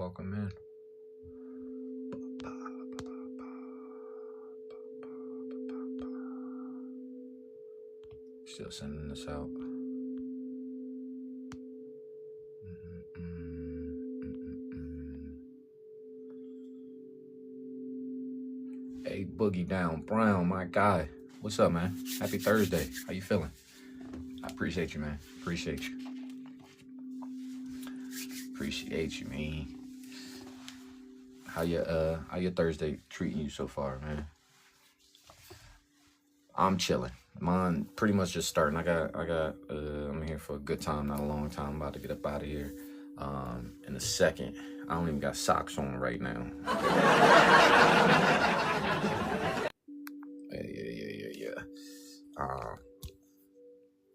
welcome in. Still sending this out. Hey, Boogie Down Brown, my guy. What's up, man? Happy Thursday. How you feeling? I appreciate you, man. Appreciate you. Appreciate you, man. How your Thursday treating you so far, man? I'm chilling. Mine pretty much just starting. I'm here for a good time, not a long time. I'm about to get up out of here in a second. I don't even got socks on right now. Yeah.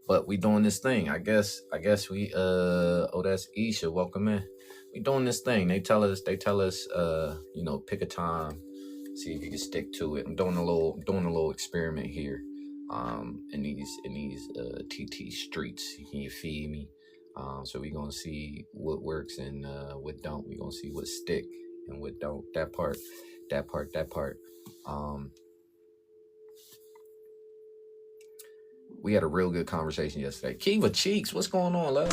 But we doing this thing. I guess we oh, that's Isha, welcome in. We doing this thing. They tell us, pick a time, see if you can stick to it. I'm doing a little experiment here. In these TT streets. You feel me? So we gonna see what works and what don't. We gonna see what stick and what don't. That part. We had a real good conversation yesterday. Kiva Cheeks, what's going on, love?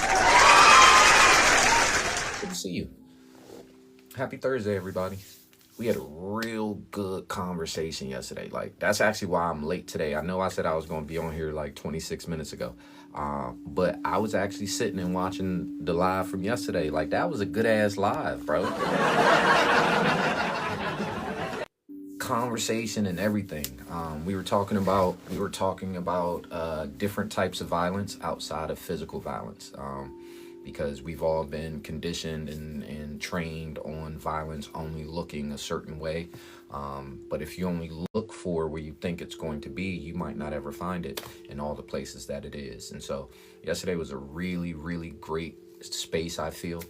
Good to see you. Happy Thursday, everybody. We had a real good conversation yesterday. Like, that's actually why I'm late today. I know I said I was going to be on here like 26 minutes ago. But I was actually sitting and watching the live from yesterday. Like, that was a good-ass live, bro. Conversation and everything. We were talking about different types of violence outside of physical violence. Because we've all been conditioned and trained on violence only looking a certain way. But if you only look for where you think it's going to be, you might not ever find it in all the places that it is. And so yesterday was a really, really great space, I feel,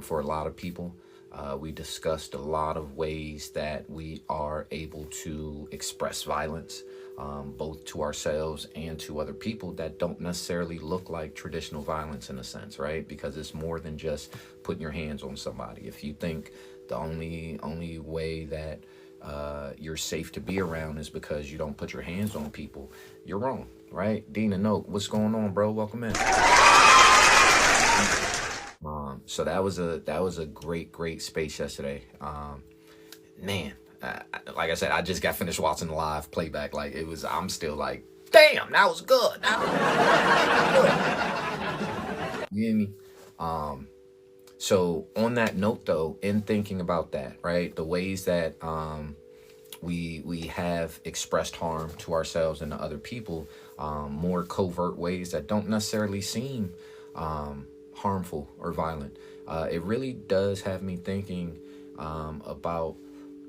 for a lot of people. We discussed a lot of ways that we are able to express violence, both to ourselves and to other people that don't necessarily look like traditional violence in a sense, right? Because it's more than just putting your hands on somebody. If you think the only way that you're safe to be around is because you don't put your hands on people, you're wrong, right? Dean and Noak, what's going on, bro? Welcome in. So that was a great space yesterday. Man, like I said, I just got finished watching the live playback. Like I'm still like, damn, that was good. You hear me? So on that note, though, in thinking about that, right, the ways that we have expressed harm to ourselves and to other people, more covert ways that don't necessarily seem harmful or violent. It really does have me thinking about,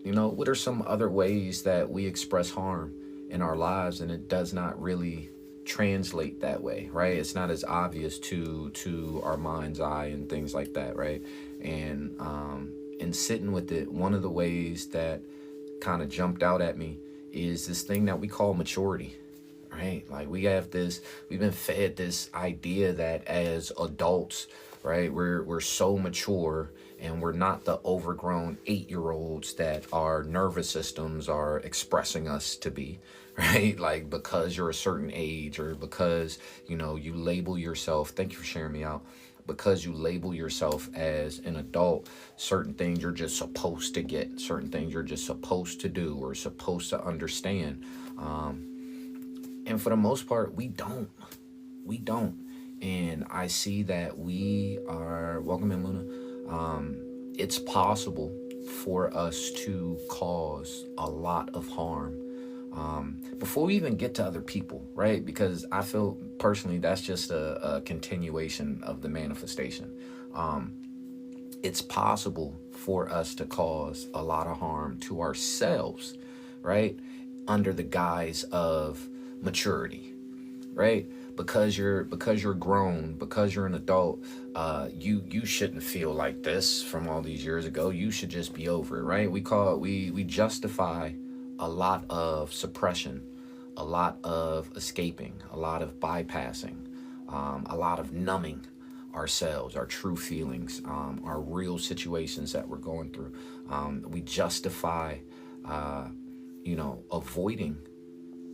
what are some other ways that we express harm in our lives and it does not really translate that way, right? It's not as obvious to our mind's eye and things like that, right? And sitting with it, one of the ways that kind of jumped out at me is this thing that we call maturity. Right? Like we've been fed this idea that as adults, right, we're so mature and we're not the overgrown 8-year-olds that our nervous systems are expressing us to be, right? Like because you're a certain age or because, you label yourself, thank you for sharing me out, because you label yourself as an adult, certain things you're just supposed to get, certain things you're just supposed to do or supposed to understand. And for the most part, we don't. And I see that we are, welcome in, Luna. It's possible for us to cause a lot of harm before we even get to other people, right? Because I feel personally that's just a continuation of the manifestation. It's possible for us to cause a lot of harm to ourselves, right? Under the guise of maturity, right? Because you're grown, because you're an adult, you shouldn't feel like this from all these years ago. You should just be over it, right? We justify a lot of suppression, a lot of escaping, a lot of bypassing, a lot of numbing, ourselves, our true feelings, our real situations that we're going through. We justify, avoiding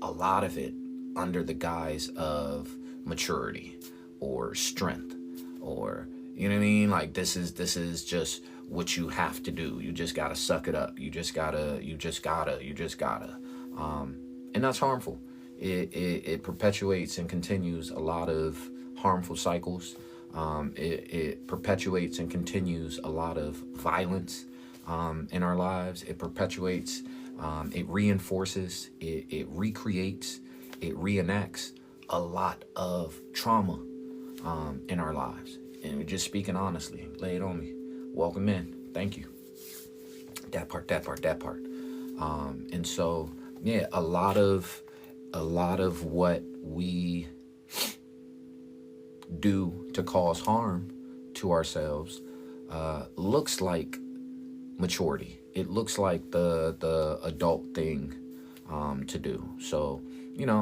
a lot of it under the guise of maturity or strength, or you know what I mean. Like this is just what you have to do. You just gotta suck it up. You just gotta. And that's harmful. It perpetuates and continues a lot of harmful cycles. It perpetuates and continues a lot of violence in our lives. It perpetuates, it reinforces, it recreates, it reenacts a lot of trauma in our lives. And we're just speaking honestly. Lay it on me. Welcome in. Thank you. That part. And so, yeah, a lot of what we do to cause harm to ourselves looks like maturity. It looks like the adult thing to do. So,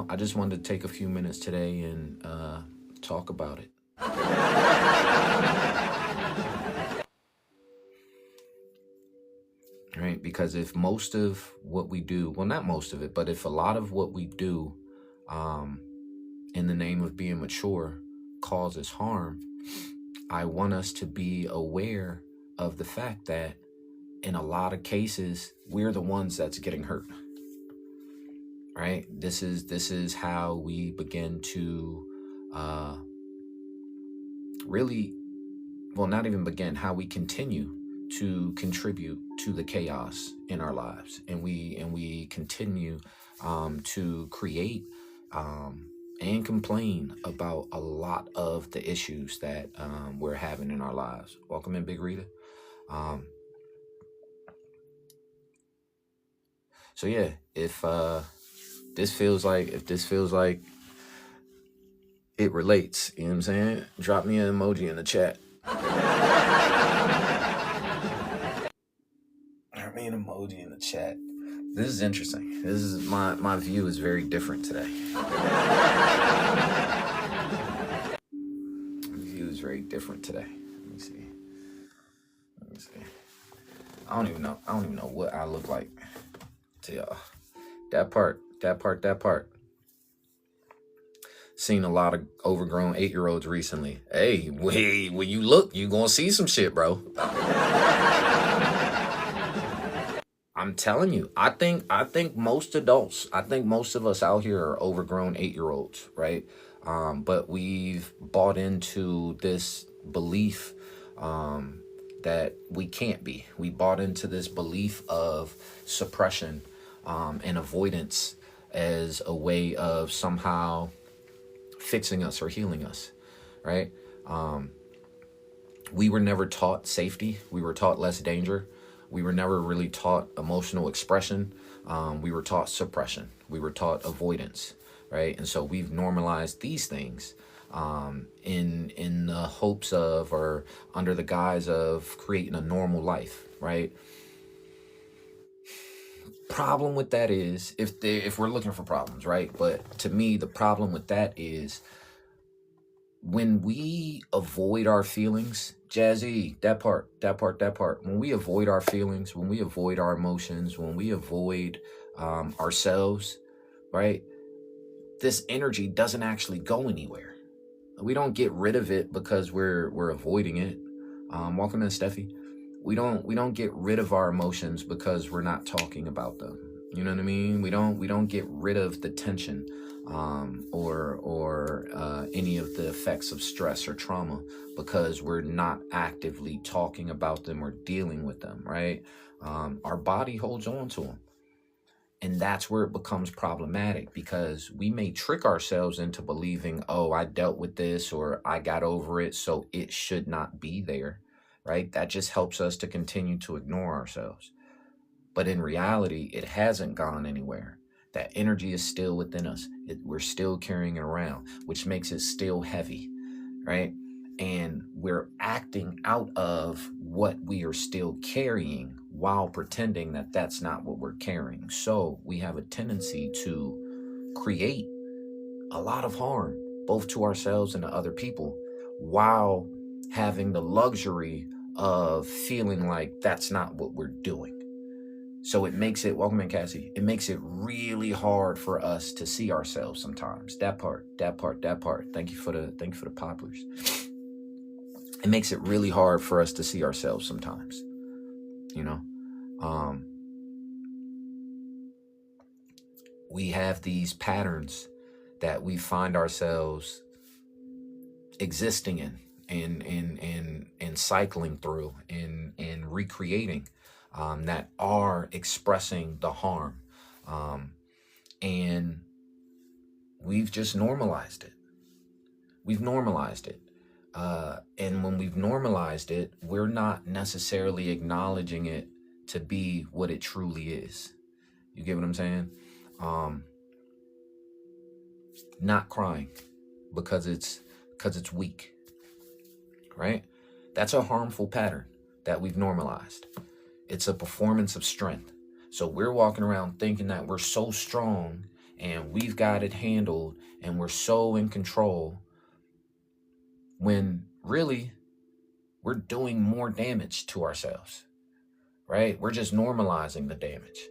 I just wanted to take a few minutes today and talk about it. Right? Because if most of what we do, well, not most of it, but if a lot of what we do in the name of being mature causes harm, I want us to be aware of the fact that in a lot of cases, we're the ones that's getting hurt. Right? This is how we begin to really, well, not even begin, how we continue to contribute to the chaos in our lives, and we continue to create and complain about a lot of the issues that we're having in our lives. Welcome in, Big Rita. So yeah, if this feels like it relates, you know what I'm saying? Drop me an emoji in the chat. Drop me an emoji in the chat. This is interesting. This is my view is very different today. My view is very different today. Let me see. I don't even know what I look like to y'all. That part. Seen a lot of overgrown 8-year-olds recently. Hey, when you look, you gonna see some shit, bro. I'm telling you, I think most adults, I think most of us out here are overgrown 8-year-olds, right? But we've bought into this belief that we can't be. We bought into this belief of suppression and avoidance as a way of somehow fixing us or healing us, right? We were never taught safety. We were taught less danger. We were never really taught emotional expression. We were taught suppression. We were taught avoidance, right? And so we've normalized these things in the hopes of, or under the guise of, creating a normal life, right? Problem with that is, if we're looking for problems, right? But to me, the problem with that is when we avoid our feelings, Jazzy, that part. When we avoid our feelings, when we avoid our emotions, when we avoid ourselves, right? This energy doesn't actually go anywhere. We don't get rid of it because we're avoiding it. Welcome in, Steffi. We don't get rid of our emotions because we're not talking about them. You know what I mean? We don't get rid of the tension or any of the effects of stress or trauma because we're not actively talking about them or dealing with them, right? Our body holds on to them. And that's where it becomes problematic, because we may trick ourselves into believing, oh, I dealt with this, or I got over it, so it should not be there, right? That just helps us to continue to ignore ourselves. But in reality, it hasn't gone anywhere. That energy is still within us. We're still carrying it around, which makes it still heavy, right? And we're acting out of what we are still carrying while pretending that that's not what we're carrying. So we have a tendency to create a lot of harm, both to ourselves and to other people, while having the luxury of feeling like that's not what we're doing. So it makes it, welcome in, Cassie. It makes it really hard for us to see ourselves sometimes. That part. Thank you for the poplars. It makes it really hard for us to see ourselves sometimes. You know, we have these patterns that we find ourselves existing in and cycling through and recreating, that are expressing the harm, and we've just normalized it. We've normalized it, and when we've normalized it, we're not necessarily acknowledging it to be what it truly is. You get what I'm saying? Not crying because it's weak, right? That's a harmful pattern that we've normalized. It's a performance of strength. So we're walking around thinking that we're so strong and we've got it handled and we're so in control, when really we're doing more damage to ourselves, right? We're just normalizing the damage,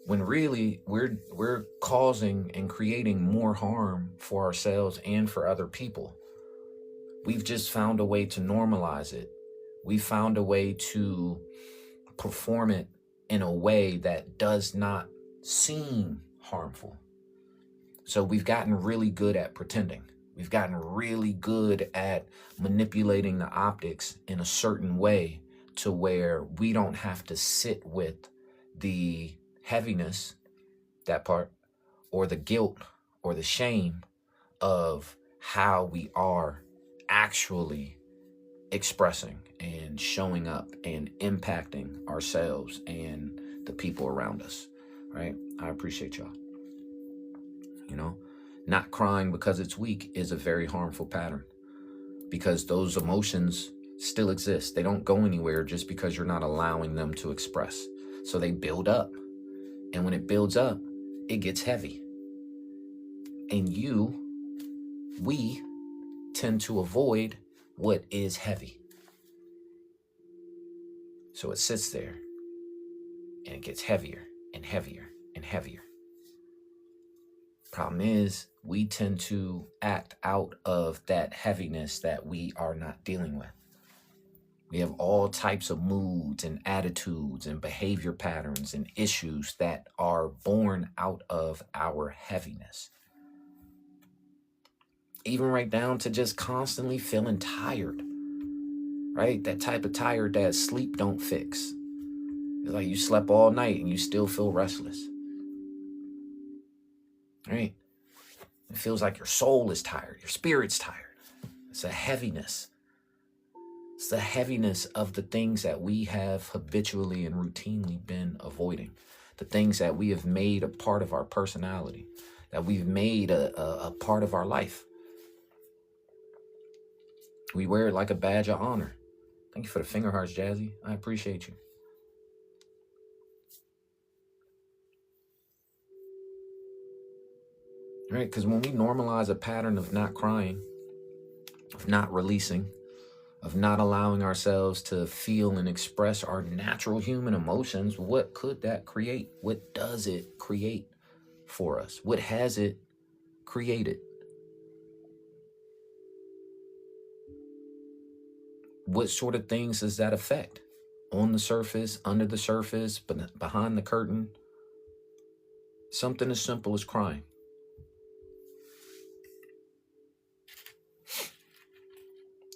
when really we're causing and creating more harm for ourselves and for other people. We've just found a way to normalize it. We found a way to perform it in a way that does not seem harmful. So we've gotten really good at pretending. We've gotten really good at manipulating the optics in a certain way to where we don't have to sit with the heaviness, that part, or the guilt or the shame of how we are actually expressing and showing up and impacting ourselves and the people around us, right? I appreciate y'all. You know, not crying because it's weak is a very harmful pattern, because those emotions still exist. They don't go anywhere just because you're not allowing them to express. So they build up. And when it builds up, it gets heavy. And we tend to avoid what is heavy. So it sits there and it gets heavier and heavier and heavier. Problem is, we tend to act out of that heaviness that we are not dealing with. We have all types of moods and attitudes and behavior patterns and issues that are born out of our heaviness. Even right down to just constantly feeling tired, right? That type of tired that sleep don't fix. It's like you slept all night and you still feel restless, right? It feels like your soul is tired, your spirit's tired. It's a heaviness. It's the heaviness of the things that we have habitually and routinely been avoiding. The things that we have made a part of our personality, that we've made a part of our life. We wear it like a badge of honor. Thank you for the finger hearts, Jazzy. I appreciate you. Right? Because when we normalize a pattern of not crying, of not releasing, of not allowing ourselves to feel and express our natural human emotions, what could that create? What does it create for us? What has it created? What sort of things does that affect? On the surface, under the surface, but behind the curtain? Something as simple as crying.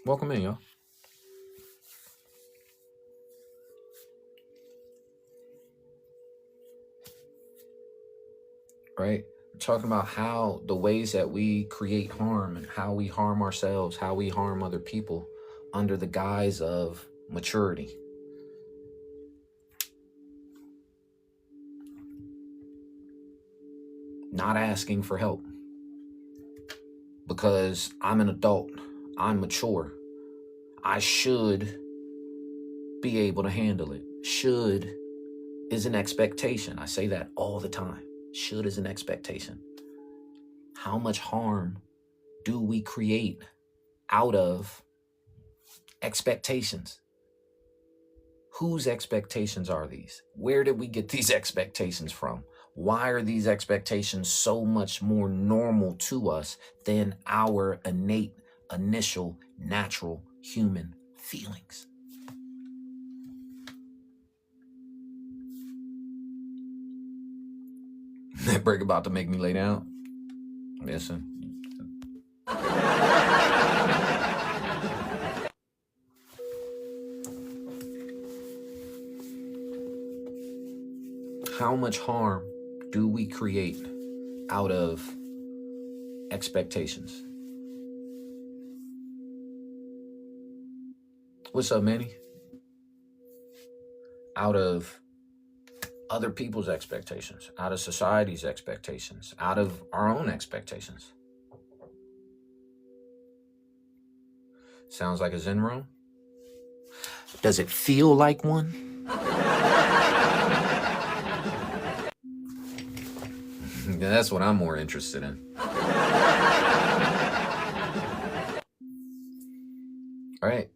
Welcome in, y'all. Right? We're talking about how the ways that we create harm and how we harm ourselves, how we harm other people under the guise of maturity. Not asking for help because I'm an adult, I'm mature, I should be able to handle it. Should is an expectation. I say that all the time. Should is an expectation. How much harm do we create out of Expectations. Whose expectations are these? Where did we get these expectations from? Why are these expectations so much more normal to us than our innate, initial, natural human feelings? That break about to make me lay down. Listen. How much harm do we create out of expectations? What's up, Manny? Out of other people's expectations, out of society's expectations, out of our own expectations. Sounds like a Zen room? Does it feel like one? That's what I'm more interested in. All right.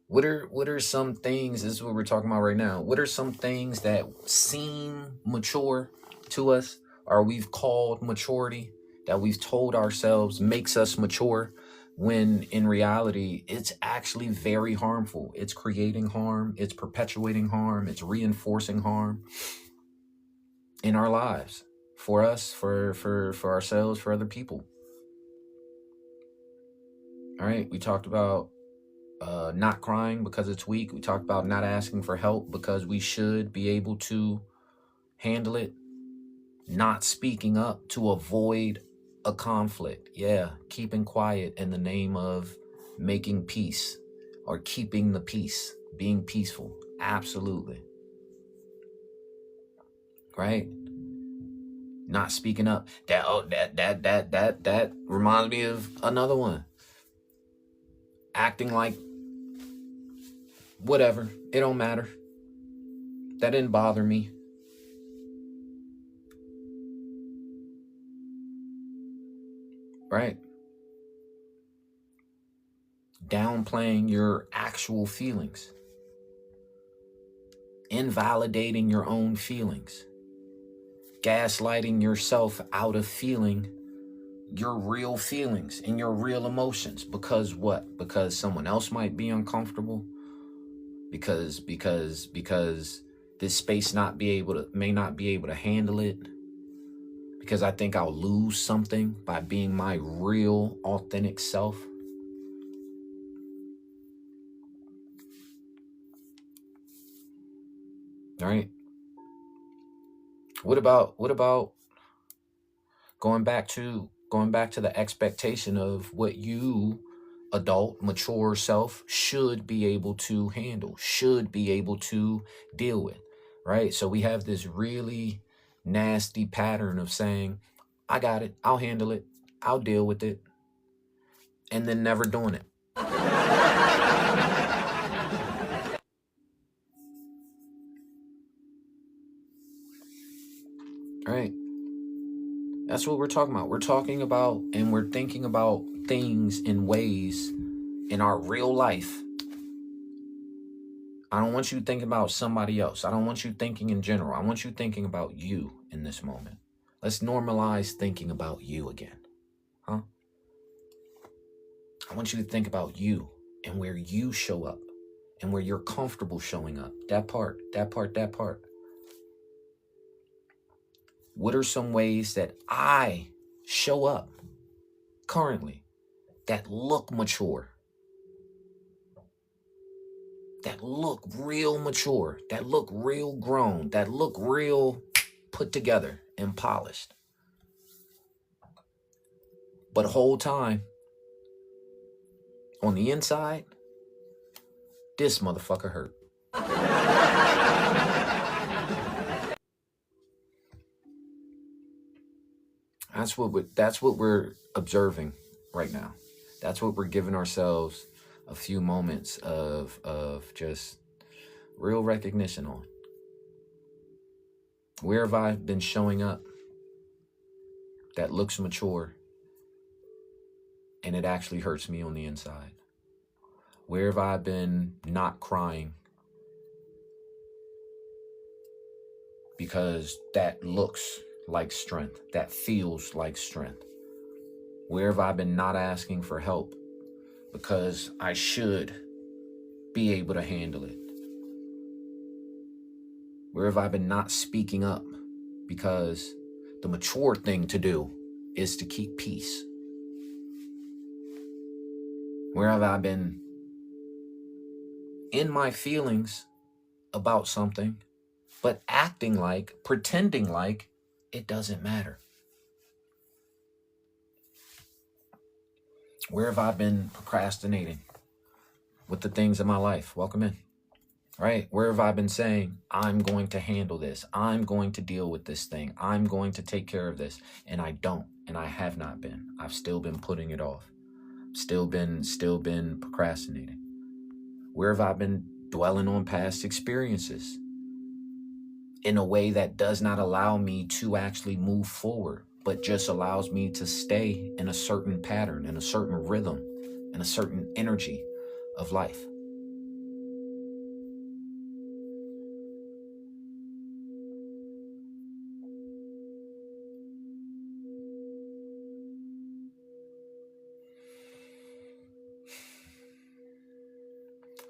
What are some things, this is what we're talking about right now. What are some things that seem mature to us, or we've called maturity, that we've told ourselves makes us mature, when in reality, it's actually very harmful. It's creating harm, it's perpetuating harm, it's reinforcing harm in our lives, for us, for ourselves, for other people. All right, we talked about not crying because it's weak. We talked about not asking for help because we should be able to handle it. Not speaking up to avoid a conflict. Yeah, keeping quiet in the name of making peace, or keeping the peace, being peaceful. Absolutely. Right? Not speaking up. That reminds me of another one. Acting like whatever, it don't matter. That didn't bother me. Right? Downplaying your actual feelings. Invalidating your own feelings. Gaslighting yourself out of feeling your real feelings and your real emotions. Because what? Because someone else might be uncomfortable. Because this space may not be able to handle it. Because I think I'll lose something by being my real, authentic self. All right. What about going back to the expectation of what you, adult, mature self, should be able to handle, should be able to deal with, right? So we have this really nasty pattern of saying, I got it, I'll handle it, I'll deal with it, and then never doing it. Right? That's what we're talking about. We're talking about, and we're thinking about things in ways in our real life. I don't want you thinking about somebody else. I don't want you thinking in general. I want you thinking about you in this moment. Let's normalize thinking about you again. Huh? I want you to think about you and where you show up and where you're comfortable showing up. That part. What are some ways that I show up currently that look mature? That look real mature, that look real grown, that look real put together and polished. But the whole time, on the inside, this motherfucker hurt. That's what we're observing right now. That's what we're giving ourselves a few moments of just real recognition on. Where have I been showing up that looks mature and it actually hurts me on the inside? Where have I been not crying because that looks like strength, that feels like strength? Where have I been not asking for help because I should be able to handle it? Where have I been not speaking up because the mature thing to do is to keep peace? Where have I been in my feelings about something, but acting like, pretending like it doesn't matter? Where have I been procrastinating with the things in my life? Welcome in. Right? Where have I been saying, I'm going to handle this. I'm going to deal with this thing. I'm going to take care of this. And I don't. And I have not been. I've still been putting it off. Still been procrastinating. Where have I been dwelling on past experiences in a way that does not allow me to actually move forward, but just allows me to stay in a certain pattern, in a certain rhythm, in a certain energy of life?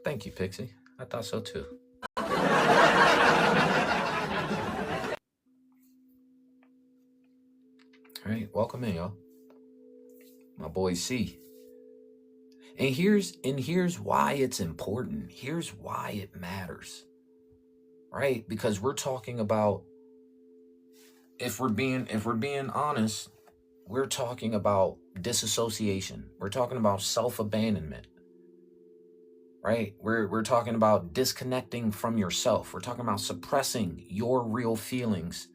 Thank you, Pixie. I thought so too. All right, welcome in, y'all. My boy C. And here's why it's important. Here's why it matters. Right? Because we're talking about, if we're being honest, we're talking about disassociation. We're talking about self-abandonment. Right? We're talking about disconnecting from yourself. We're talking about suppressing your real feelings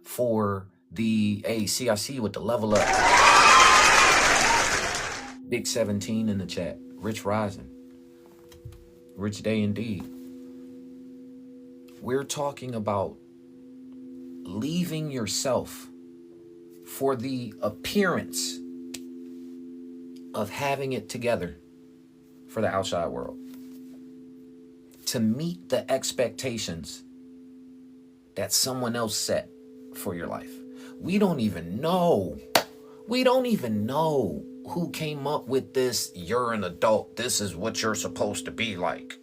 for the, hey, see, I see with the level up. Big 17 in the chat. Rich Rising. Rich day indeed. We're talking about leaving yourself for the appearance of having it together for the outside world, to meet the expectations that someone else set for your life. We don't even know who came up with this, you're an adult, this is what you're supposed to be like.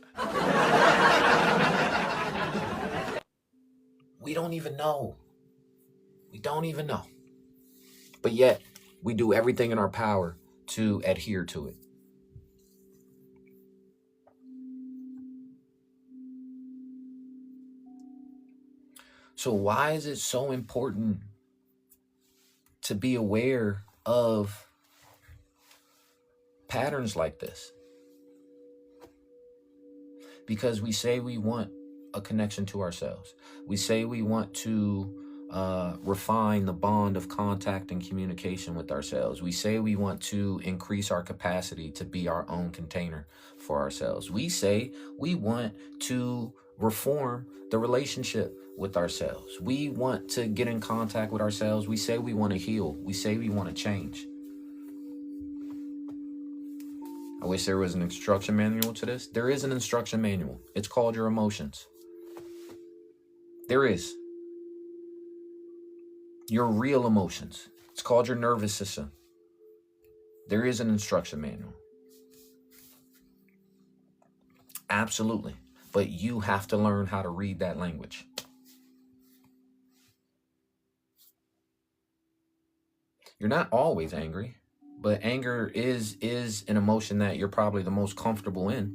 We don't even know. But yet, we do everything in our power to adhere to it. So why is it so important to be aware of patterns like this? Because we say we want a connection to ourselves. We say we want to refine the bond of contact and communication with ourselves. We say we want to increase our capacity to be our own container for ourselves. We say we want to reform the relationship with ourselves. We want to get in contact with ourselves. We say we want to heal. We say we want to change. I wish there was an instruction manual to this. There is an instruction manual. It's called your emotions. There is. Your real emotions. It's called your nervous system. There is an instruction manual. Absolutely. But you have to learn how to read that language. You're not always angry, but anger is an emotion that you're probably the most comfortable in.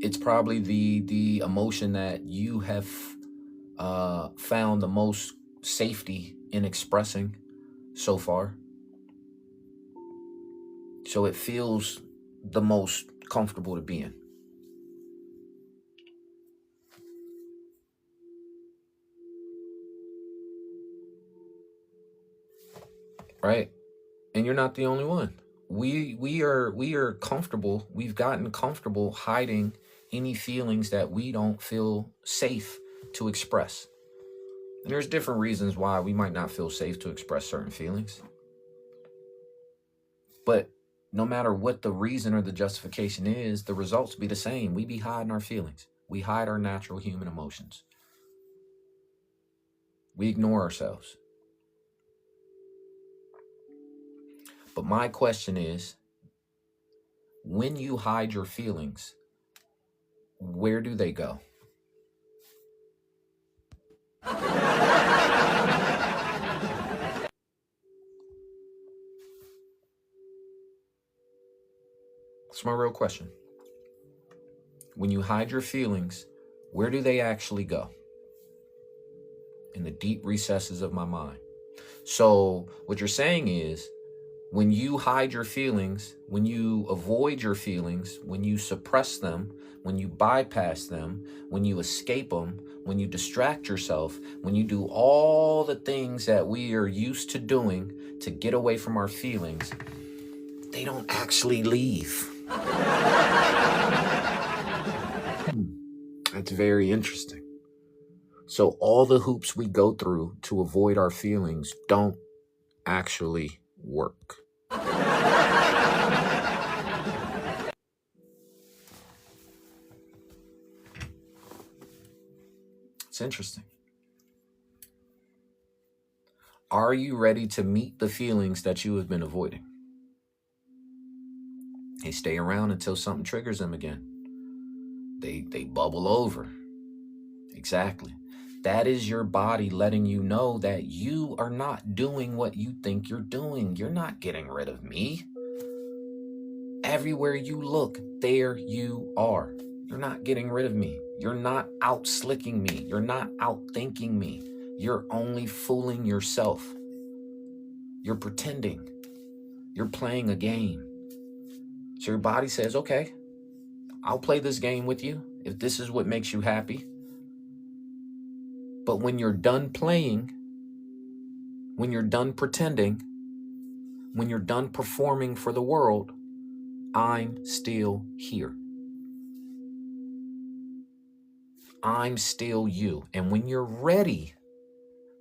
It's probably the emotion that you have found the most safety in expressing so far. So it feels the most comfortable to be in. Right? And you're not the only one. We are comfortable. We've gotten comfortable hiding any feelings that we don't feel safe to express. And there's different reasons why we might not feel safe to express certain feelings. But no matter what the reason or the justification is, the results be the same. We be hiding our feelings. We hide our natural human emotions. We ignore ourselves. But my question is, when you hide your feelings, where do they go? That's my real question. When you hide your feelings, where do they actually go? In the deep recesses of my mind. So what you're saying is, when you hide your feelings, when you avoid your feelings, when you suppress them, when you bypass them, when you escape them, when you distract yourself, when you do all the things that we are used to doing to get away from our feelings, they don't actually leave. That's very interesting. So all the hoops we go through to avoid our feelings don't actually work. It's interesting. Are you ready to meet the feelings that you have been avoiding? They stay around until something triggers them again. They bubble over. Exactly. That is your body letting you know that you are not doing what you think you're doing. You're not getting rid of me. Everywhere you look, there you are. You're not getting rid of me. You're not out slicking me. You're not out thinking me. You're only fooling yourself. You're pretending. You're playing a game. So your body says, okay, I'll play this game with you if this is what makes you happy. But when you're done playing, when you're done pretending, when you're done performing for the world, I'm still here. I'm still you. And when you're ready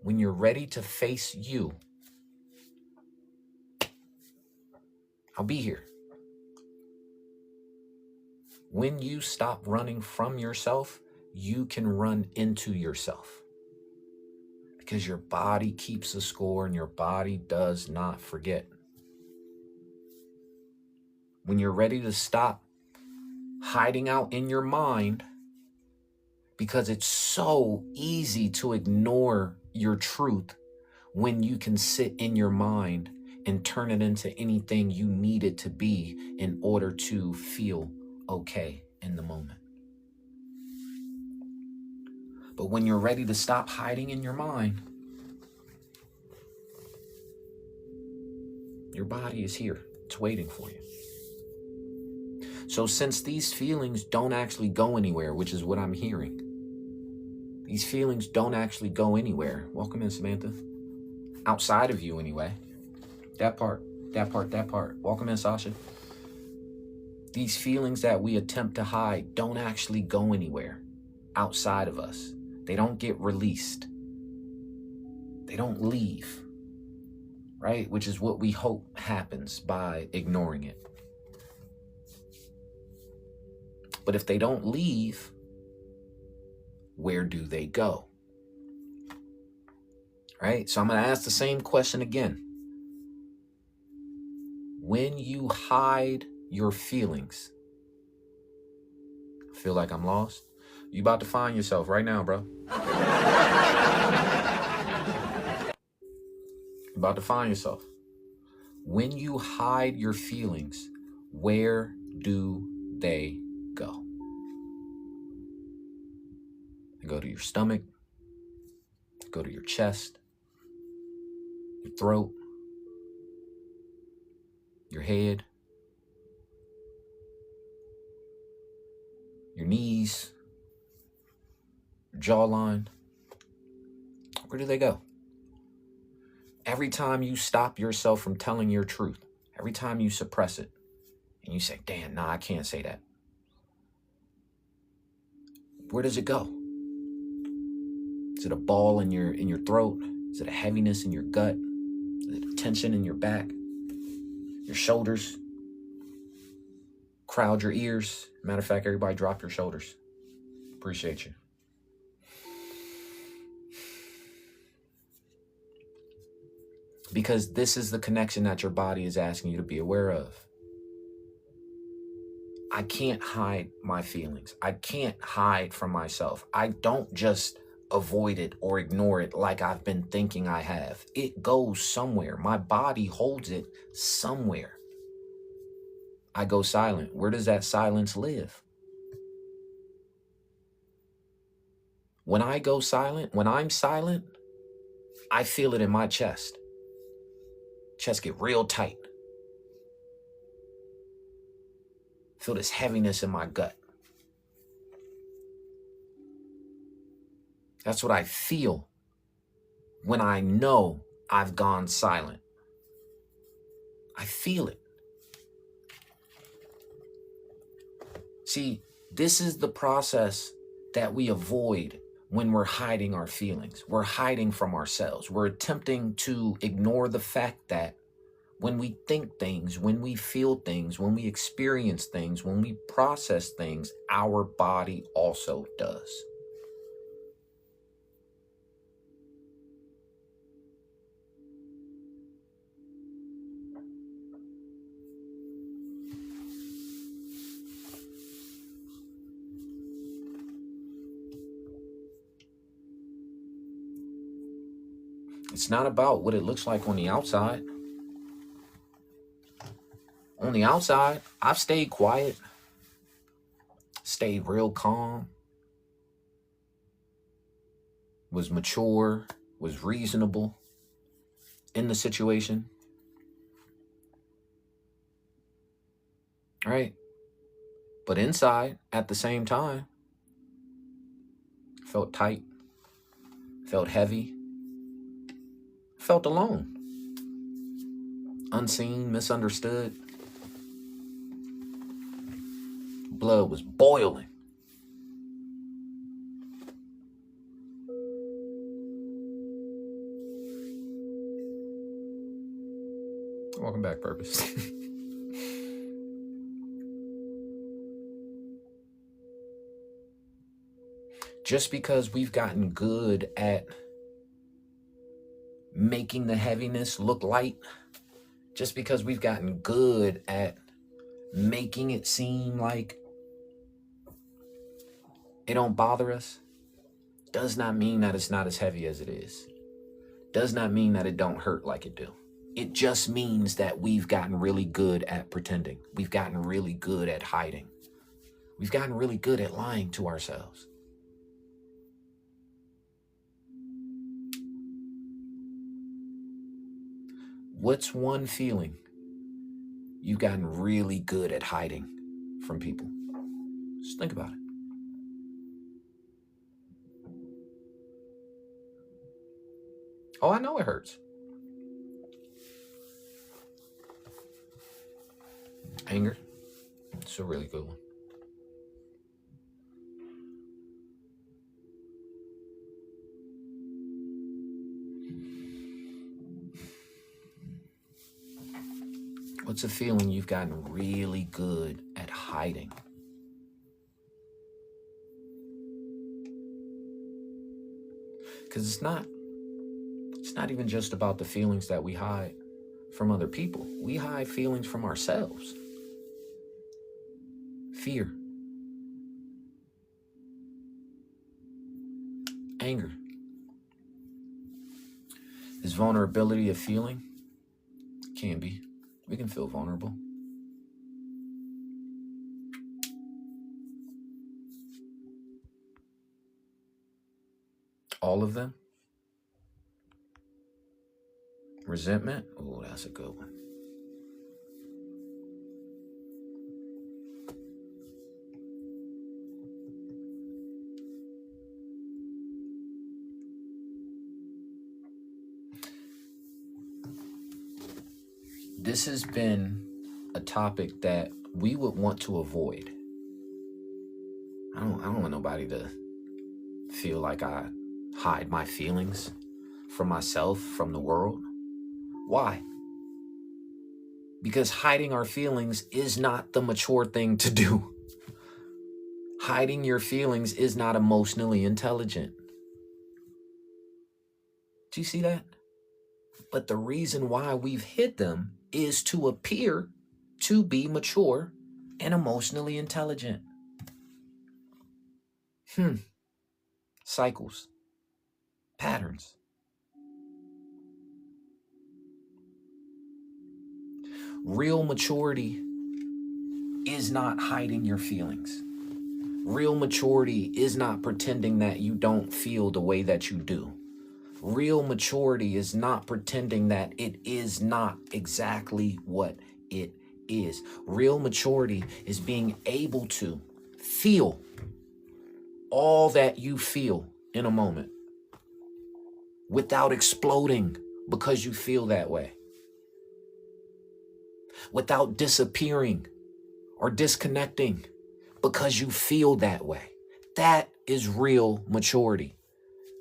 to face you, I'll be here. When you stop running from yourself, you can run into yourself. Because your body keeps a score and your body does not forget. When you're ready to stop hiding out in your mind, because it's so easy to ignore your truth when you can sit in your mind and turn it into anything you need it to be in order to feel okay in the moment. But when you're ready to stop hiding in your mind, your body is here. It's waiting for you. So since these feelings don't actually go anywhere, which is what I'm hearing, these feelings don't actually go anywhere. Welcome in, Samantha. Outside of you anyway. That part. Welcome in, Sasha. These feelings that we attempt to hide don't actually go anywhere outside of us. They don't get released. They don't leave, right? Which is what we hope happens by ignoring it. But if they don't leave, where do they go? Right? So I'm going to ask the same question again. When you hide your feelings, I feel like I'm lost. You about to find yourself right now, bro. You're about to find yourself. When you hide your feelings, where do they go? They go to your stomach, they go to your chest, your throat, your head, your knees, your jawline. Where do they go? Every time you stop yourself from telling your truth, every time you suppress it, and you say, damn, nah, I can't say that. Where does it go? Is it a ball in your throat? Is it a heaviness in your gut? Is it a tension in your back? your shoulders, crowd your ears. Matter of fact, everybody drop your shoulders. Appreciate you. Because this is the connection that your body is asking you to be aware of. I can't hide my feelings. I can't hide from myself. I don't just avoid it or ignore it like I've been thinking I have. It goes somewhere. My body holds it somewhere. I go silent. Where does that silence live? When I go silent, when I'm silent, I feel it in my chest. Chest get real tight. Feel this heaviness in my gut. That's what I feel when I know I've gone silent. I feel it. See, this is the process that we avoid when we're hiding our feelings. We're hiding from ourselves. We're attempting to ignore the fact that when we think things, when we feel things, when we experience things, when we process things, our body also does. It's not about what it looks like on the outside. On the outside, I've stayed quiet, stayed real calm, was mature, was reasonable in the situation. Right? But inside, at the same time, felt tight, felt heavy, felt alone, unseen, misunderstood. Blood was boiling. Welcome back, Purpose. Just because we've gotten good at making the heaviness look light, just because we've gotten good at making it seem like it don't bother us, does not mean that it's not as heavy as it is. Does not mean that it don't hurt like it do. It just means that we've gotten really good at pretending. We've gotten really good at hiding. We've gotten really good at lying to ourselves. What's one feeling you've gotten really good at hiding from people? Just think about it. Oh, I know it hurts. Anger. It's a really good one. What's a feeling you've gotten really good at hiding? Because it's not even just about the feelings that we hide from other people. We hide feelings from ourselves. Fear. Anger. Is vulnerability a feeling? Can be. We can feel vulnerable. All of them? Resentment? Oh, that's a good one. This has been a topic that we would want to avoid. I don't want nobody to feel like I hide my feelings from myself, from the world. Why? Because hiding our feelings is not the mature thing to do. Hiding your feelings is not emotionally intelligent. Do you see that? But the reason why we've hid them is to appear to be mature and emotionally intelligent. Cycles, patterns. Real maturity is not hiding your feelings. Real maturity is not pretending that you don't feel the way that you do. Real maturity is not pretending that it is not exactly what it is. Real maturity is being able to feel all that you feel in a moment without exploding because you feel that way, without disappearing or disconnecting because you feel that way. That is real maturity.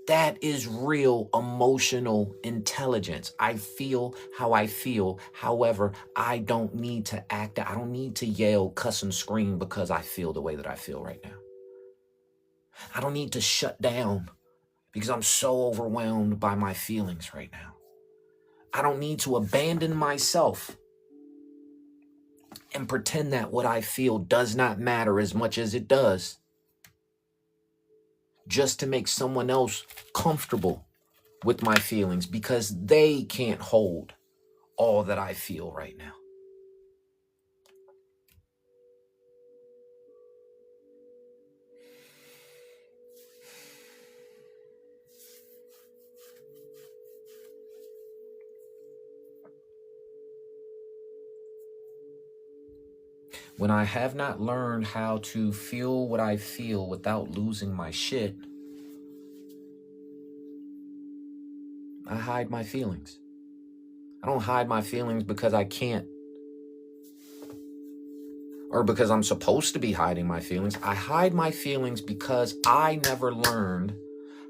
That is real emotional intelligence. I feel how I feel. However, I don't need to act. I don't need to yell, cuss, and scream because I feel the way that I feel right now. I don't need to shut down because I'm so overwhelmed by my feelings right now. I don't need to abandon myself and pretend that what I feel does not matter as much as it does, just to make someone else comfortable with my feelings because they can't hold all that I feel right now. When I have not learned how to feel what I feel without losing my shit, I hide my feelings. I don't hide my feelings because I can't or because I'm supposed to be hiding my feelings. I hide my feelings because I never learned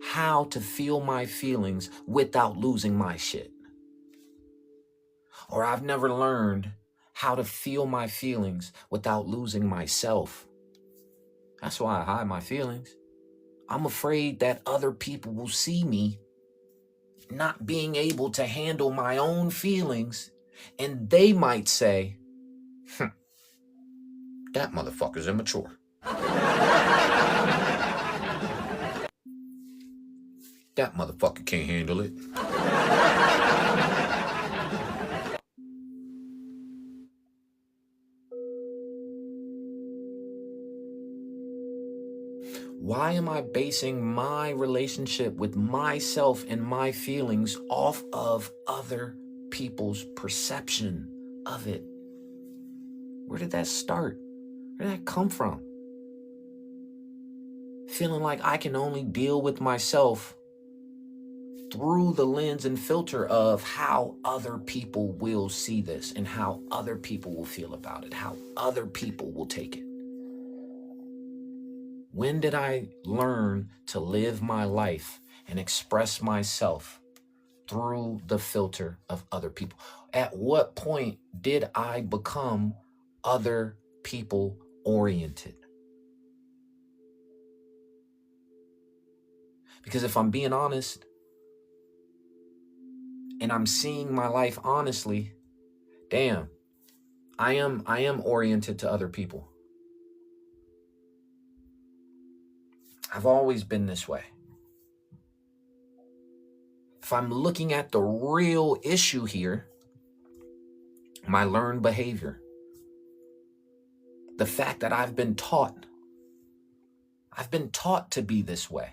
how to feel my feelings without losing my shit. Or I've never learned how to feel my feelings without losing myself. That's why I hide my feelings. I'm afraid that other people will see me not being able to handle my own feelings, and they might say, that motherfucker's immature. That motherfucker can't handle it. Why am I basing my relationship with myself and my feelings off of other people's perception of it? Where did that start? Where did that come from? Feeling like I can only deal with myself through the lens and filter of how other people will see this and how other people will feel about it, how other people will take it. When did I learn to live my life and express myself through the filter of other people? At what point did I become other people oriented? Because if I'm being honest and I'm seeing my life honestly, damn, I am oriented to other people. I've always been this way. If I'm looking at the real issue here, my learned behavior, the fact that I've been taught to be this way.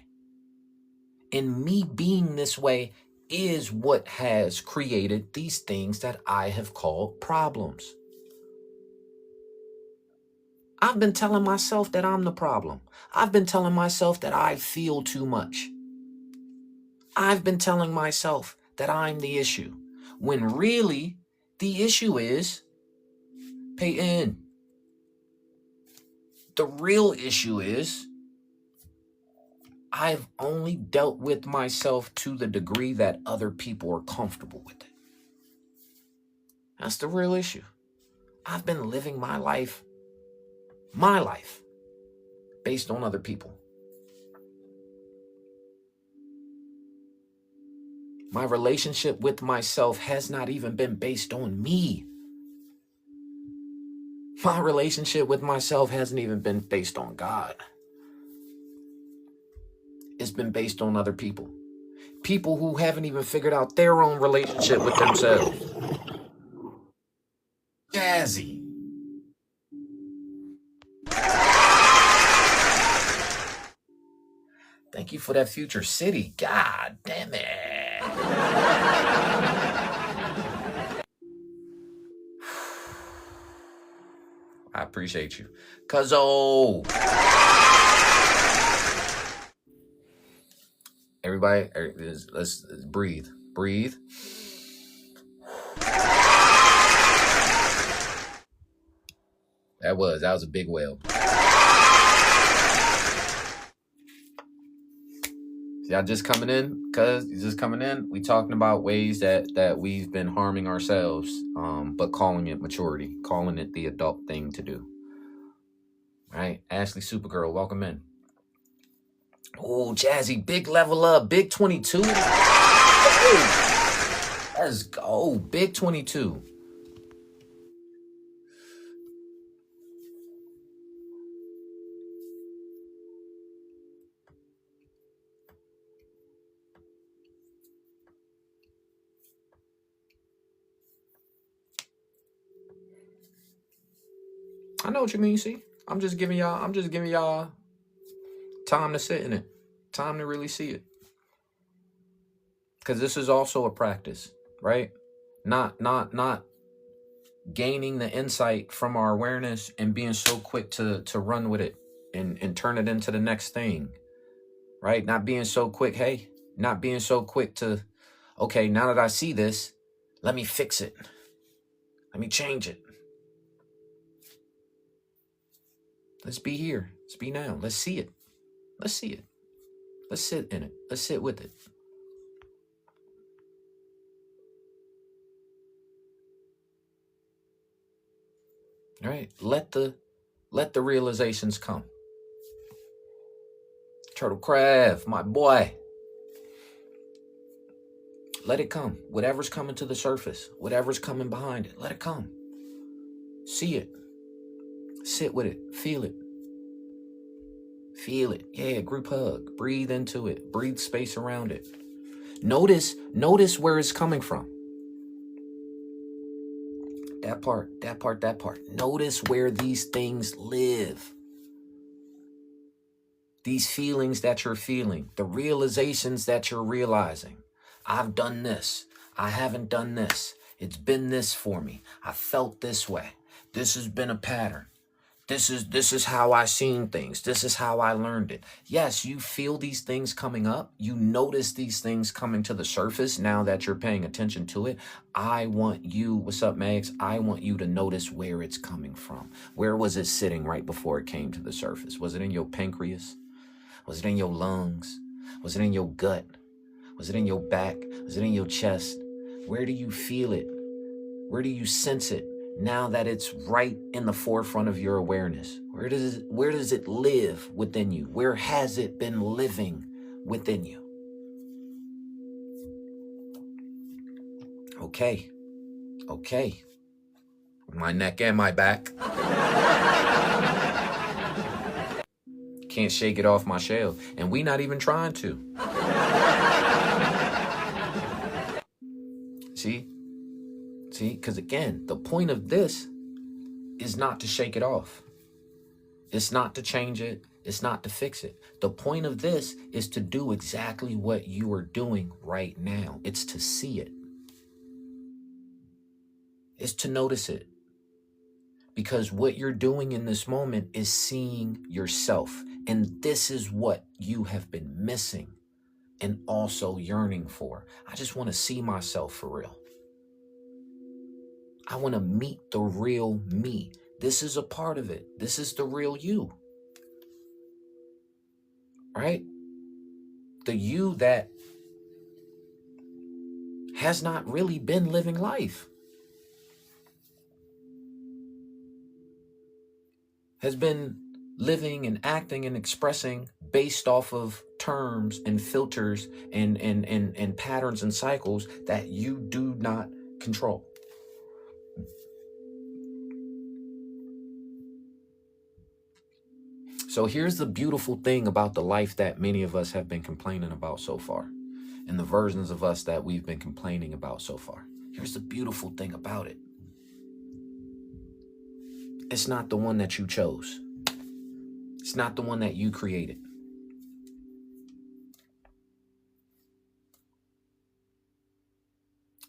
And me being this way is what has created these things that I have called problems. I've been telling myself that I'm the problem. I've been telling myself that I feel too much. I've been telling myself that I'm the issue, when really the issue is, Peyton, the real issue is I've only dealt with myself to the degree that other people are comfortable with it. That's the real issue. I've been living my life, based on other people. My relationship with myself has not even been based on me. My relationship with myself hasn't even been based on God. It's been based on other people. People who haven't even figured out their own relationship with themselves. Jazzy. Thank you for that Future City. God damn it. I appreciate you. Cuzzo. Everybody, let's breathe. Breathe. That was a big whale. Y'all just coming in, cuz you just coming in. We talking about ways that we've been harming ourselves, but calling it maturity, calling it the adult thing to do. All right, Ashley Supergirl, welcome in. Oh, Jazzy, big level up, big 22. Let's go, big 22. I know what you mean, see? I'm just giving y'all time to sit in it. Time to really see it. Because this is also a practice, right? Not gaining the insight from our awareness and being so quick to run with it and turn it into the next thing, right? Not being so quick, not being so quick to, okay, now that I see this, let me fix it. Let me change it. Let's be here. Let's be now. Let's see it. Let's see it. Let's sit in it. Let's sit with it. All right. Let the realizations come. Turtle Craft, my boy. Let it come. Whatever's coming to the surface, whatever's coming behind it, let it come. See it. Sit with it. Feel it. Feel it. Yeah, group hug. Breathe into it. Breathe space around it. Notice where it's coming from. That part. Notice where these things live. These feelings that you're feeling, the realizations that you're realizing. I've done this. I haven't done this. It's been this for me. I felt this way. This has been a pattern. This is how I seen things. This is how I learned it. Yes, you feel these things coming up. You notice these things coming to the surface now that you're paying attention to it. I want you, what's up, Max? I want you to notice where it's coming from. Where was it sitting right before it came to the surface? Was it in your pancreas? Was it in your lungs? Was it in your gut? Was it in your back? Was it in your chest? Where do you feel it? Where do you sense it now that it's right in the forefront of your awareness? Where does it live within you? Where has it been living within you? Okay. My neck and my back. Can't shake it off my shell. And we not even trying to. See, because again, the point of this is not to shake it off. It's not to change it. It's not to fix it. The point of this is to do exactly what you are doing right now. It's to see it. It's to notice it. Because what you're doing in this moment is seeing yourself. And this is what you have been missing and also yearning for. I just want to see myself for real. I want to meet the real me. This is a part of it. This is the real you. Right? The you that has not really been living life. has been living and acting and expressing based off of terms and filters and patterns and cycles that you do not control. So here's the beautiful thing about the life that many of us have been complaining about so far, and the versions of us that we've been complaining about so far. Here's the beautiful thing about it. It's not the one that you chose. It's not the one that you created.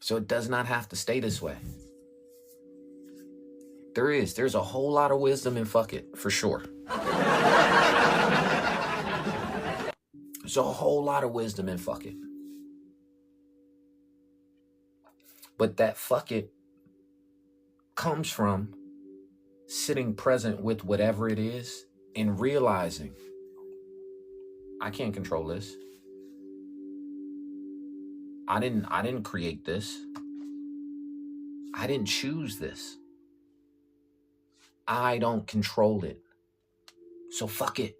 So it does not have to stay this way. There's a whole lot of wisdom in fuck it, for sure. There's a whole lot of wisdom in fuck it. But that fuck it comes from sitting present with whatever it is and realizing I can't control this. I didn't create this. I didn't choose this. I don't control it. So fuck it.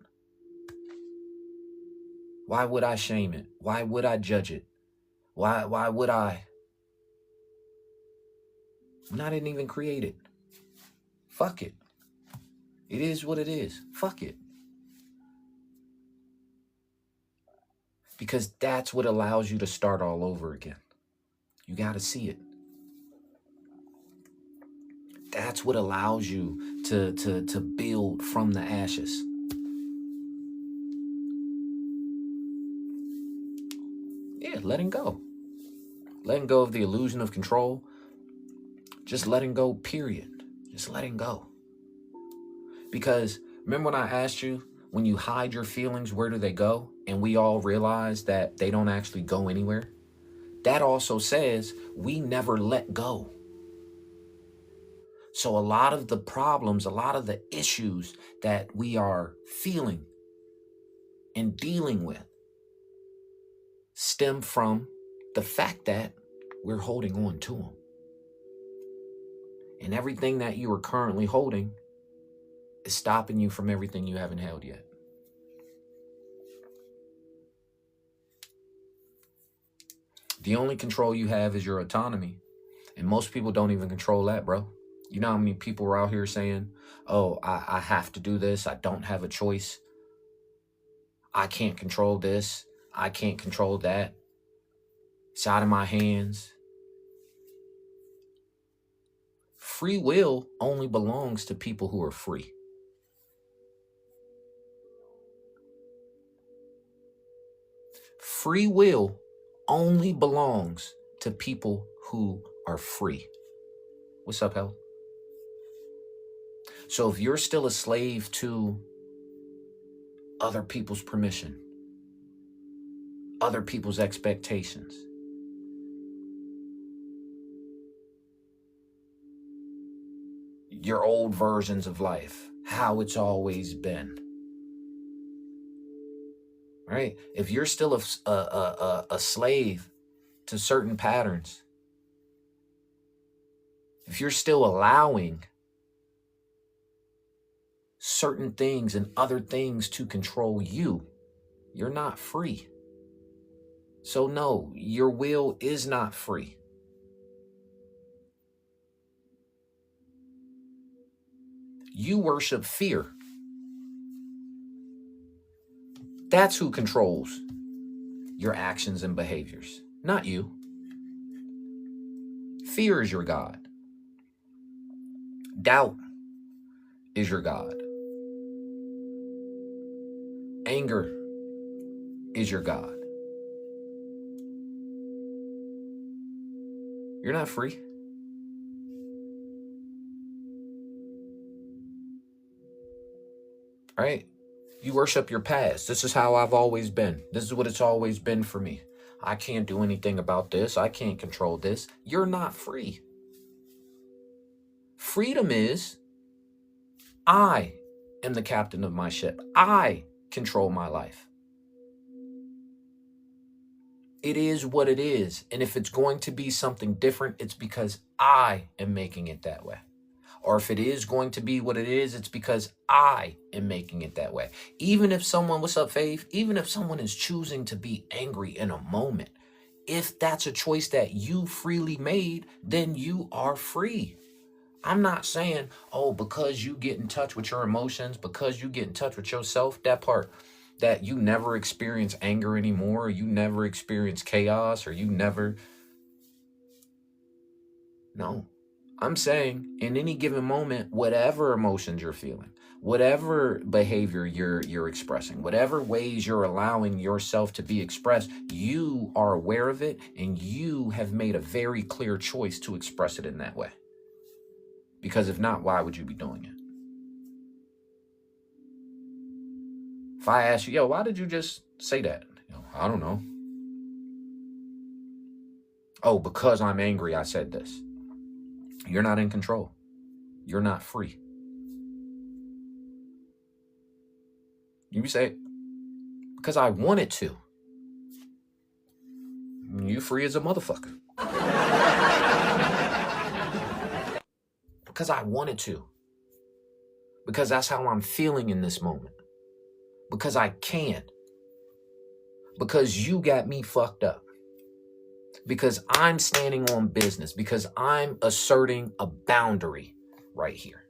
Why would I shame it? Why would I judge it? Why would I? When I didn't even create it. Fuck it. It is what it is. Fuck it. Because that's what allows you to start all over again. You got to see it. That's what allows you to build from the ashes. Yeah, letting go. Letting go of the illusion of control. Just letting go, period. Just letting go. Because remember when I asked you, when you hide your feelings, where do they go? And we all realize that they don't actually go anywhere. That also says we never let go. So a lot of the problems, a lot of the issues that we are feeling and dealing with stem from the fact that we're holding on to them. And everything that you are currently holding is stopping you from everything you haven't held yet. The only control you have is your autonomy. And most people don't even control that, bro. You know how many people are out here saying, oh, I have to do this. I don't have a choice. I can't control this. I can't control that. It's out of my hands. Free will only belongs to people who are free. Free will only belongs to people who are free. What's up, Hel? So if you're still a slave to other people's permission, other people's expectations, your old versions of life, how it's always been, right? If you're still a slave to certain patterns, if you're still allowing certain things and other things to control you, you're not free. So no, your will is not free. You worship fear. That's who controls your actions and behaviors, not you. Fear is your God. Doubt is your God. Anger is your God. You're not free. Right? You worship your past. This is how I've always been. This is what it's always been for me. I can't do anything about this. I can't control this. You're not free. Freedom is, I am the captain of my ship. I control my life. It is what it is. And if it's going to be something different, it's because I am making it that way. Or if it is going to be what it is, it's because I am making it that way. Even if someone, what's up, Faith? Even if someone is choosing to be angry in a moment, if that's a choice that you freely made, then you are free. I'm not saying, oh, because you get in touch with your emotions, because you get in touch with yourself, that part, that you never experience anger anymore, or you never experience chaos, or you never. No. I'm saying in any given moment, whatever emotions you're feeling, whatever behavior you're expressing, whatever ways you're allowing yourself to be expressed, you are aware of it, and you have made a very clear choice to express it in that way. Because if not, why would you be doing it? If I ask you, yo, why did you just say that? I don't know. Oh, because I'm angry, I said this. You're not in control. You're not free. You say, because I wanted to. You free as a motherfucker. Because I wanted to. Because that's how I'm feeling in this moment. Because I can. Because you got me fucked up. Because I'm standing on business. Because I'm asserting a boundary right here.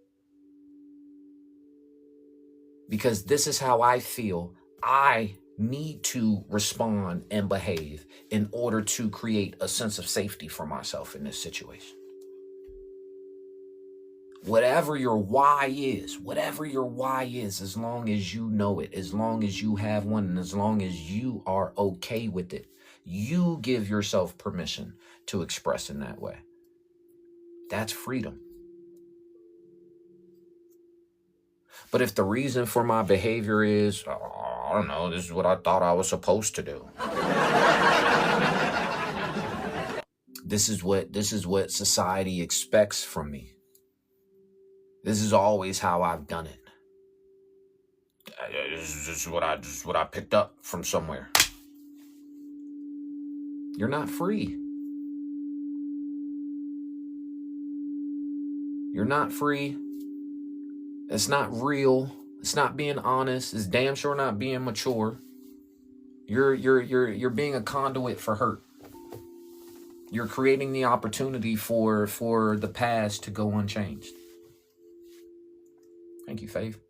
Because this is how I feel. I need to respond and behave in order to create a sense of safety for myself in this situation. Whatever your why is, as long as you know it, as long as you have one, and as long as you are okay with it, you give yourself permission to express in that way. That's freedom. But if the reason for my behavior is, I don't know, this is what I thought I was supposed to do. This is what society expects from me. This is always how I've done it. This is what I picked up from somewhere. You're not free. You're not free. It's not real. It's not being honest. It's damn sure not being mature. You're being a conduit for hurt. You're creating the opportunity for the past to go unchanged. Thank you, Faith.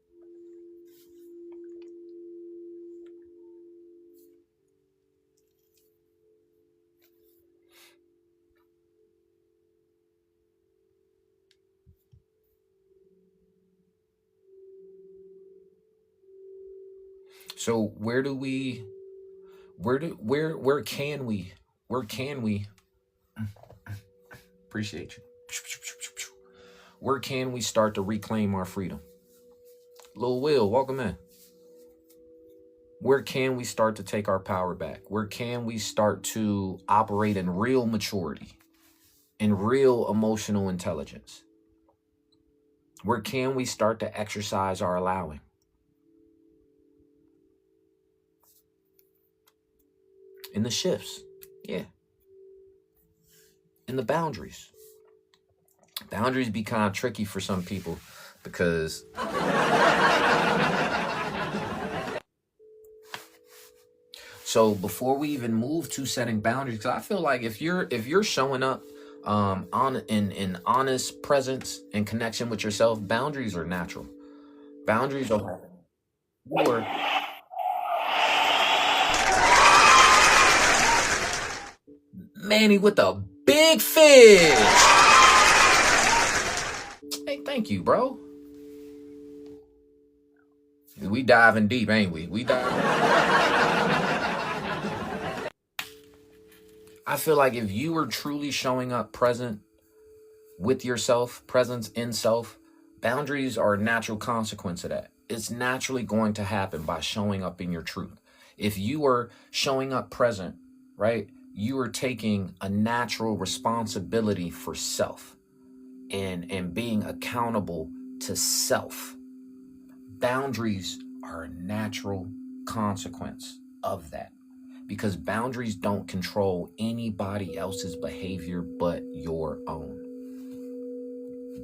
So where can we appreciate you. Where can we start to reclaim our freedom? Lil Will, welcome in. Where can we start to take our power back? Where can we start to operate in real maturity, in real emotional intelligence? Where can we start to exercise our allowing? In the shifts, yeah. In the boundaries. Boundaries be kind of tricky for some people because so before we even move to setting boundaries, because I feel like if you're showing up in honest presence and connection with yourself, boundaries are natural. Boundaries are or Manny with a big fish. Hey, thank you, bro. We diving deep, ain't we? We diving. I feel like if you are truly showing up present with yourself, presence in self, boundaries are a natural consequence of that. It's naturally going to happen by showing up in your truth. If you are showing up present, right, you are taking a natural responsibility for self and being accountable to self. Boundaries are a natural consequence of that because boundaries don't control anybody else's behavior but your own.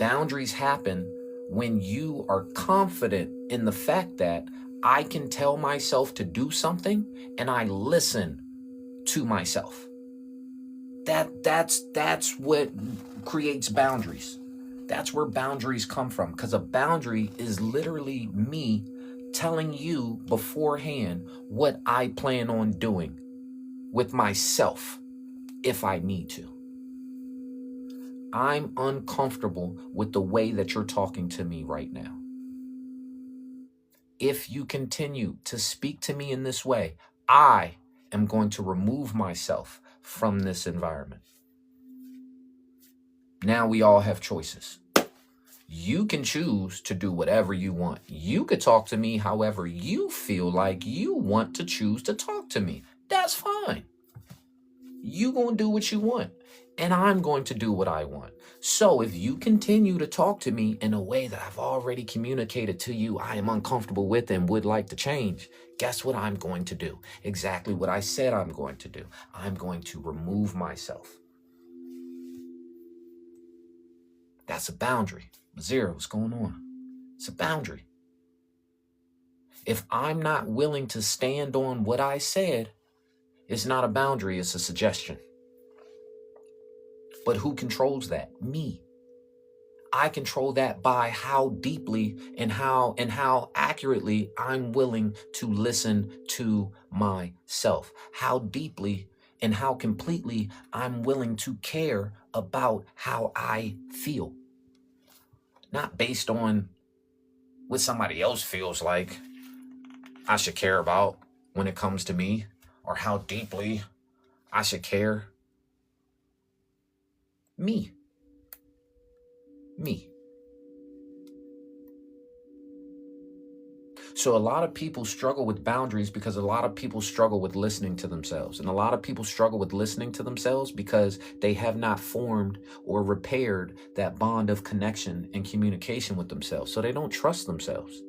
Boundaries happen when you are confident in the fact that I can tell myself to do something and I listen to myself. That's what creates boundaries. That's where boundaries come from, because a boundary is literally me telling you beforehand what I plan on doing with myself if I need to. I'm uncomfortable with the way that you're talking to me right now. If you continue to speak to me in this way, I am going to remove myself from this environment. Now we all have choices. You can choose to do whatever you want. You could talk to me however you feel like you want to choose to talk to me. That's fine. You gonna do what you want, and I'm going to do what I want. So if you continue to talk to me in a way that I've already communicated to you I am uncomfortable with and would like to change, guess what I'm going to do? Exactly what I said I'm going to do. I'm going to remove myself. That's a boundary. Zero, what's going on? It's a boundary. If I'm not willing to stand on what I said, it's not a boundary, it's a suggestion. But who controls that? Me. I control that by how deeply and how accurately I'm willing to listen to myself. How deeply and how completely I'm willing to care about how I feel. Not based on what somebody else feels like I should care about when it comes to me, or how deeply I should care. Me. So a lot of people struggle with boundaries because a lot of people struggle with listening to themselves. And a lot of people struggle with listening to themselves because they have not formed or repaired that bond of connection and communication with themselves. So they don't trust themselves.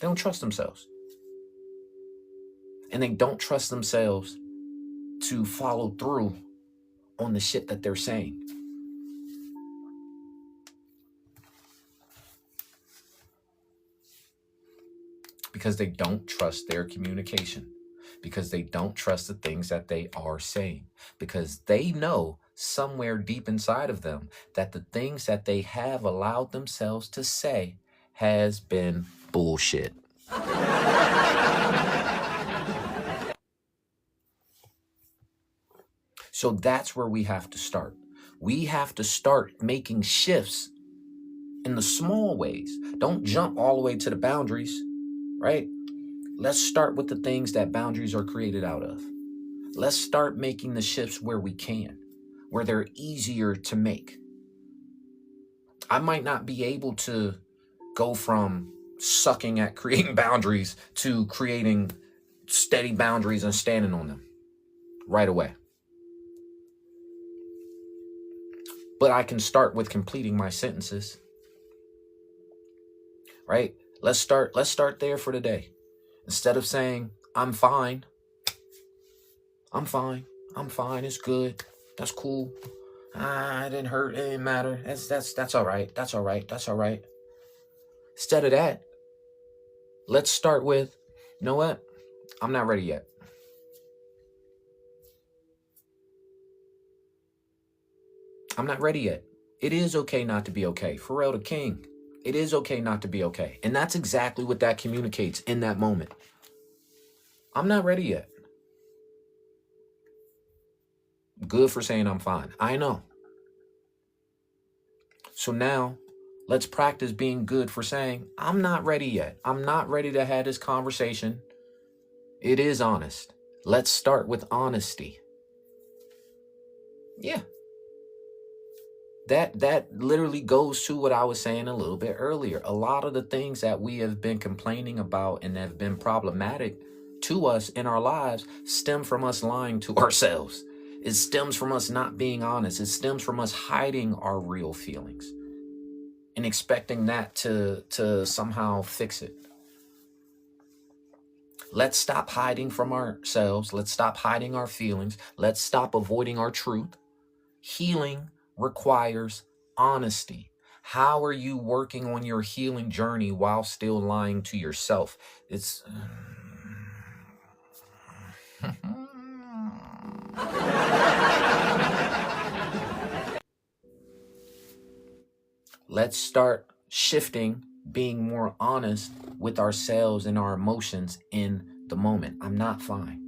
They don't trust themselves. And they don't trust themselves to follow through on the shit that they're saying. Because they don't trust their communication. Because they don't trust the things that they are saying. Because they know somewhere deep inside of them that the things that they have allowed themselves to say has been bullshit. So that's where we have to start. We have to start making shifts in the small ways. Don't jump all the way to the boundaries, right? Let's start with the things that boundaries are created out of. Let's start making the shifts where we can, where they're easier to make. I might not be able to go from sucking at creating boundaries to creating steady boundaries and standing on them right away. But I can start with completing my sentences, right? Let's start there for today. Instead of saying, I'm fine, it's good, that's cool, it didn't hurt, it didn't matter, that's all right. Instead of that, let's start with, you know what? I'm not ready yet. I'm not ready yet. It is okay not to be okay. Pharrell the King. It is okay not to be okay. And that's exactly what that communicates in that moment. I'm not ready yet. Good for saying I'm fine. I know. So now let's practice being good for saying, I'm not ready yet. I'm not ready to have this conversation. It is honest. Let's start with honesty. Yeah. That literally goes to what I was saying a little bit earlier. A lot of the things that we have been complaining about and have been problematic to us in our lives stem from us lying to ourselves. It stems from us not being honest. It stems from us hiding our real feelings and expecting that to somehow fix it. Let's stop hiding from ourselves. Let's stop hiding our feelings. Let's stop avoiding our truth. Healing requires honesty. How are you working on your healing journey while still lying to yourself? It's let's start shifting, being more honest with ourselves and our emotions in the moment. I'm not fine.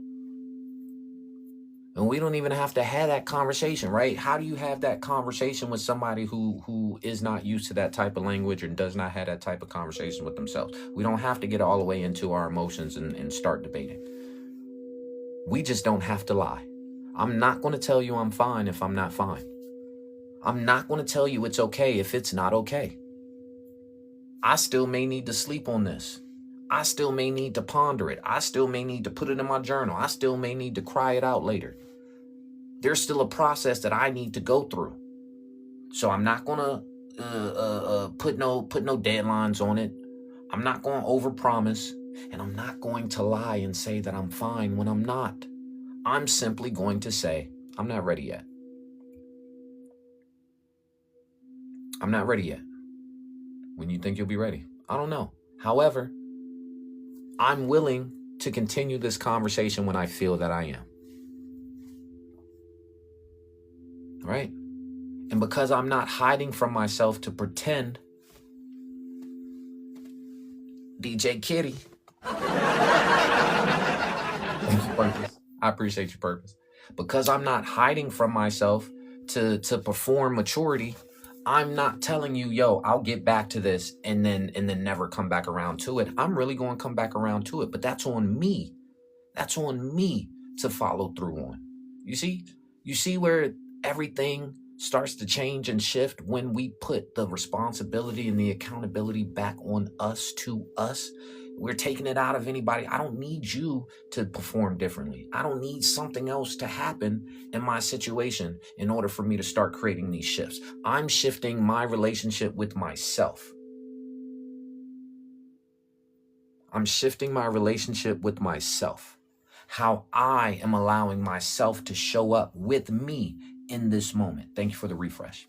And we don't even have to have that conversation, right? How do you have that conversation with somebody who is not used to that type of language and does not have that type of conversation with themselves? We don't have to get all the way into our emotions and start debating. We just don't have to lie. I'm not going to tell you I'm fine if I'm not fine. I'm not going to tell you it's okay if it's not okay. I still may need to sleep on this. I still may need to ponder it. I still may need to put it in my journal. I still may need to cry it out later. There's still a process that I need to go through. So I'm not going to put no deadlines on it. I'm not going to overpromise, and I'm not going to lie and say that I'm fine when I'm not. I'm simply going to say, I'm not ready yet. I'm not ready yet. When you think you'll be ready? I don't know. However, I'm willing to continue this conversation when I feel that I am. Right? And because I'm not hiding from myself to pretend, DJ Kitty. I appreciate your purpose. Because I'm not hiding from myself to perform maturity, I'm not telling you, yo, I'll get back to this and then never come back around to it. I'm really going to come back around to it, but that's on me. That's on me to follow through on. You see where everything starts to change and shift when we put the responsibility and the accountability back on us, to us. We're taking it out of anybody. I don't need you to perform differently. I don't need something else to happen in my situation in order for me to start creating these shifts. I'm shifting my relationship with myself. I'm shifting my relationship with myself. How I am allowing myself to show up with me in this moment. Thank you for the refresh.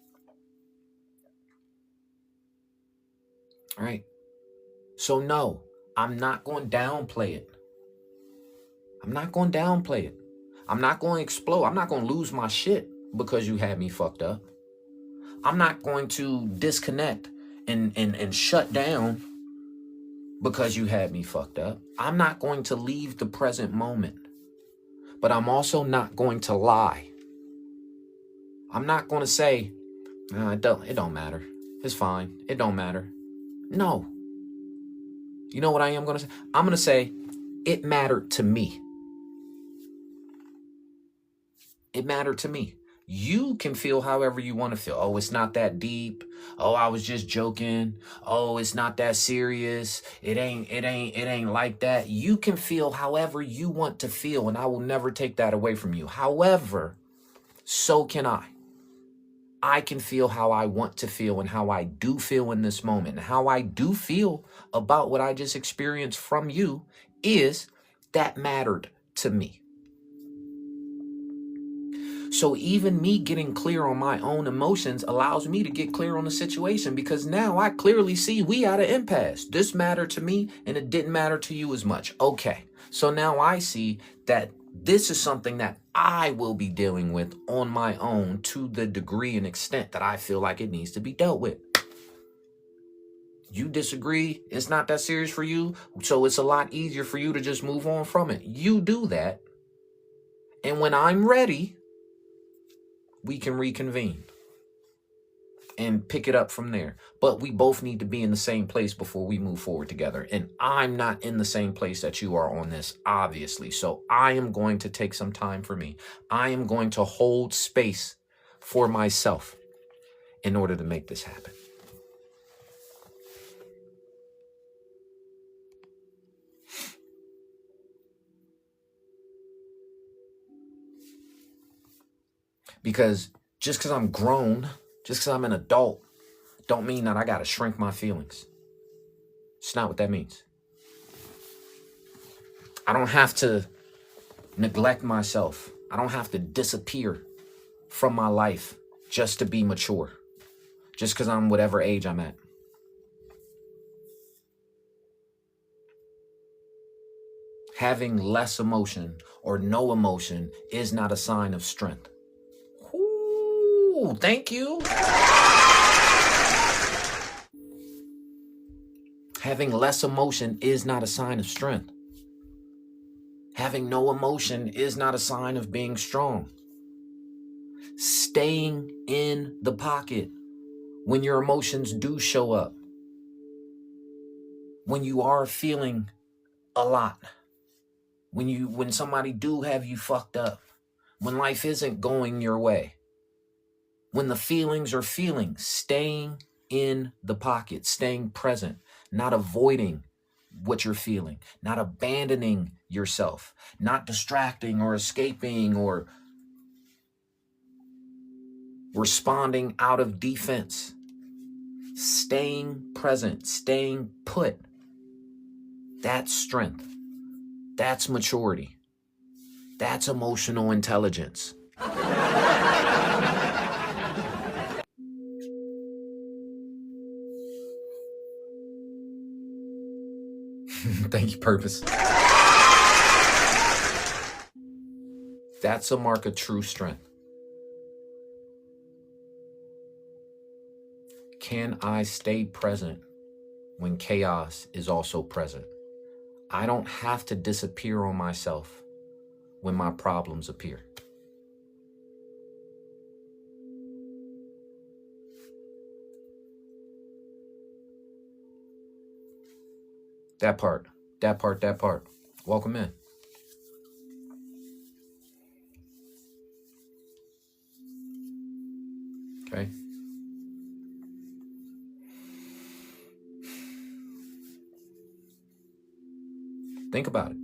All right. So no, I'm not going to downplay it. I'm not going to downplay it. I'm not going to explode. I'm not going to lose my shit because you had me fucked up. I'm not going to disconnect and shut down because you had me fucked up. I'm not going to leave the present moment. But I'm also not going to lie. I'm not going to say, it don't matter. It's fine. It don't matter. No. You know what I am going to say? I'm going to say, it mattered to me. It mattered to me. You can feel however you want to feel. Oh, it's not that deep. Oh, I was just joking. Oh, it's not that serious. It ain't like that. You can feel however you want to feel, and I will never take that away from you. However, so can I. I can feel how I want to feel and how I do feel in this moment. And how I do feel about what I just experienced from you is that mattered to me. So even me getting clear on my own emotions allows me to get clear on the situation, because now I clearly see we at an impasse. This mattered to me and it didn't matter to you as much. Okay, so now I see that this is something that I will be dealing with on my own to the degree and extent that I feel like it needs to be dealt with. You disagree, it's not that serious for you, so it's a lot easier for you to just move on from it. You do that, and when I'm ready, we can reconvene and pick it up from there. But we both need to be in the same place before we move forward together. And I'm not in the same place that you are on this, obviously. So I am going to take some time for me. I am going to hold space for myself in order to make this happen. Because just because I'm grown, just because I'm an adult, don't mean that I got to shrink my feelings. It's not what that means. I don't have to neglect myself. I don't have to disappear from my life just to be mature, just because I'm whatever age I'm at. Having less emotion or no emotion is not a sign of strength. Ooh, thank you. Having less emotion is not a sign of strength. Having no emotion is not a sign of being strong. Staying in the pocket when your emotions do show up, when you are feeling a lot, when somebody do have you fucked up, when life isn't going your way, when the feelings are feelings, staying in the pocket, staying present, not avoiding what you're feeling, not abandoning yourself, not distracting or escaping or responding out of defense. Staying present, staying put. That's strength. That's maturity. That's emotional intelligence. Thank you, Purpose. That's a mark of true strength. Can I stay present when chaos is also present? I don't have to disappear on myself when my problems appear. That part. Welcome in. Okay. Think about it.